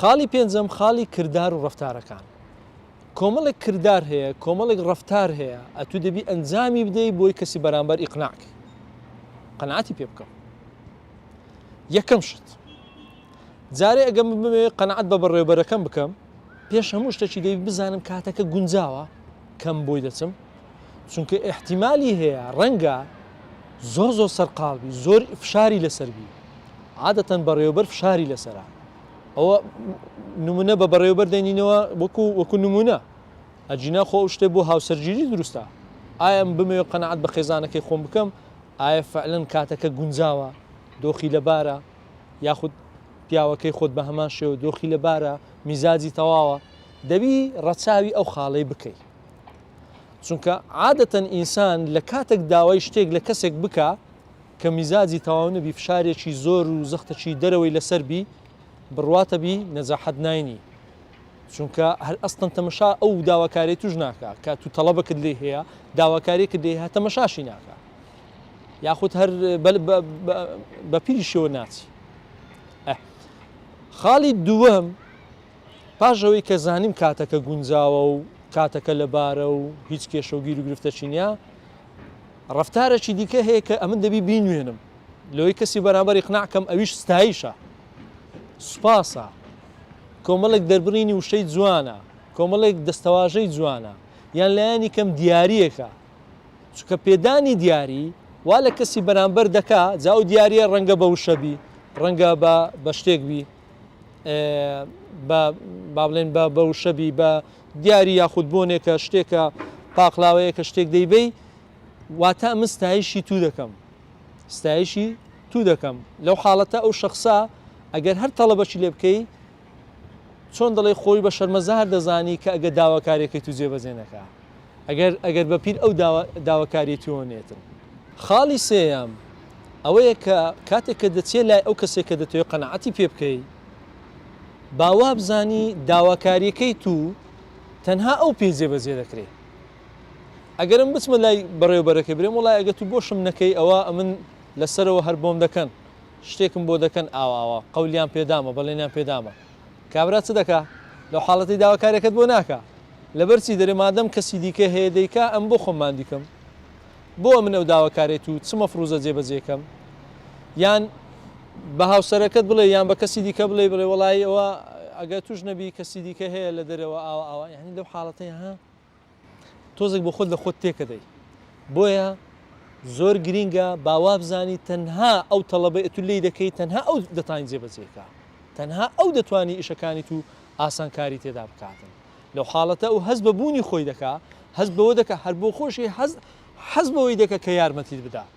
خاڵی پێنجەم خاڵی کردار و ڕەفتارەکان. کۆمەڵێک کردار هەیە، کۆمەڵێک ڕەفتار هەیە، ئەتوو دەبی ئەنجامی بدەیت بۆی کەسی بەرامبەر ئیقناعکە، قەناعەتی پێ بکەم. یەکەم شت جارێ ئەگەم بمەوێ قەناعەت بە بەڕێوەبەرەکەم بکەم، پێش هەموو شتێکی دەبی بزانم کاتەکە گونجاوە کەم بۆی دەچم، چونکە احتیمالی هەیە ڕەنگە زۆر سەرقاڵبی، زۆر فشاری لەسەربی، عادەتەن بەڕێوەبەر فشاری لەسەرە. ئەوە نمونە بە بەڕێوەبەر دەینینەوە وەکو نمونە ئەجینا خۆ شتێ بۆ هاوسەرگیری دروستە. ئایا بمەوێ قەناعەت بە خێزانەکەی خۆم بکەم، ئایا فعلەن کاتەکە گونجاوە، دۆخی لەبارە، یاخود پیاوەکەی خۆت بە هەمان شێوە دۆخی لەبارە، میزاجی تەواوە، دەبی ڕەچاوی ئەو خاڵەی بکەیت. چونکە عادەتەن ئینسان لە کاتێک داوای شتێک لە کەسێک بکە کە میزاجی تەواو نەبی، فشارێکی زۆر و زەختەکی دەرەوەی لەسەربی، بڕواتە بی نەجاحەت ناینی. چونکە هەر ئەستن تەمەشا ئەو داواکاری توش ناکە کە تو تەڵەبەکت لێ هەیە، داواکاریەکت لێ هەیە تەمەشاشی ناکە، یاخود هەر بە پیریشەوە ناچی. خاڵی دووەم پاشەوەی کە زانیم کاتەکە گونجاوە و کاتەکە لەبارە و هیچ کێشە و گیر و گرفتەچی نیە، ڕەفتارێکی دیکە هەیە کە ئەمن دەبی بینوێنم لەوەی کەسی بەرامبەر ئیقناعکەم، ئەویش ستایشە، سوپاسە، کۆمەڵێک دەربڕینی وشەی جوانە، کۆمەڵێک دەستەواژەی جوانە، یان لایەنی کەم دیارریەکە. چونکە پێدانی دیاری وا لە کەسی بەرامبەر دەکا، جا و دیارە ڕەنگە بە وشەبی، ڕەنگە بە شتێکبی، با بڵێن بە وشەبی، بە دیاری یاخود بۆنێکە شتێکە پاقلاوەیە کە شتێک دەیبەی، واتە ئەمە ستایشی تو دەکەم، ستایشی تو دەکەم. لەو حاڵەتە ئەو شەخصا ئەگەر هەر تەڵەبەکی لێ بکەی، چۆن دەڵێ خۆی بە شەرمەزار دەزانی کە ئەگە داواکاریەکەی تو جێبەجێنەکە، ئەگەر بە پیر ئەو داواکاری توۆنێتن. خاڵی سێیەم ئەوەیە کە کاتێک کە دەچێت لای ئەو کەسێک کە دەتوێت قەناعەتی پێ بکەی، باوا بزانی داواکاریەکەی تو تەنها ئەو پێ جێبەجێ دەکرێت. ئەگەرم بچمە لای بەڕێوەبەرەکەی برێم، وڵای ئەگە تو بۆشم نەکەی، ئەوە ئەمن لەسەرەوە هەر بۆم دەکەن، شتێکم بۆ دەکەن ئاواوە، قەولیان پێدامە، بەڵێنیان پێدامە، کابرا چ دەکا لەو حاڵەتی داواکاریەکەت بۆ ناکە، لەبەرچی دەرێ مادەم کەسی دیکە هەیە دەیکا، ئەم بۆ خۆمان دیکەم، بۆ من ئەو داواکارێت و چ مەفروزە جێبەجێکەم، یان بە هاوسەرەکەت بڵێ یان بە کەسی دیکە بڵێ وڵای ئەوە ئەگە توش نەبی کەسی دیکە هەیە لە دەرەوە ئاوا، یعنی لەو حاڵەتەی ها تۆزێک بۆ خۆت لە خۆت تێکە دەی. بۆیە زۆر گرینگە باوا بزانی تەنها ئەو تەڵەبەی تو لێی دەکەی، تەنها ئەو دەتوانین جێبەجێکە، تەنها ئەو دەتوانی ئیشەکانی تو ئاسانکاری تێدا بکاتن. لەو حاڵەتە ئەو هەست بە بوونی خۆی دەکا، هەست بەوە دەکە هەر بۆ خۆشی، حەز بەوەی دەکە کە یارمەتیت بدات.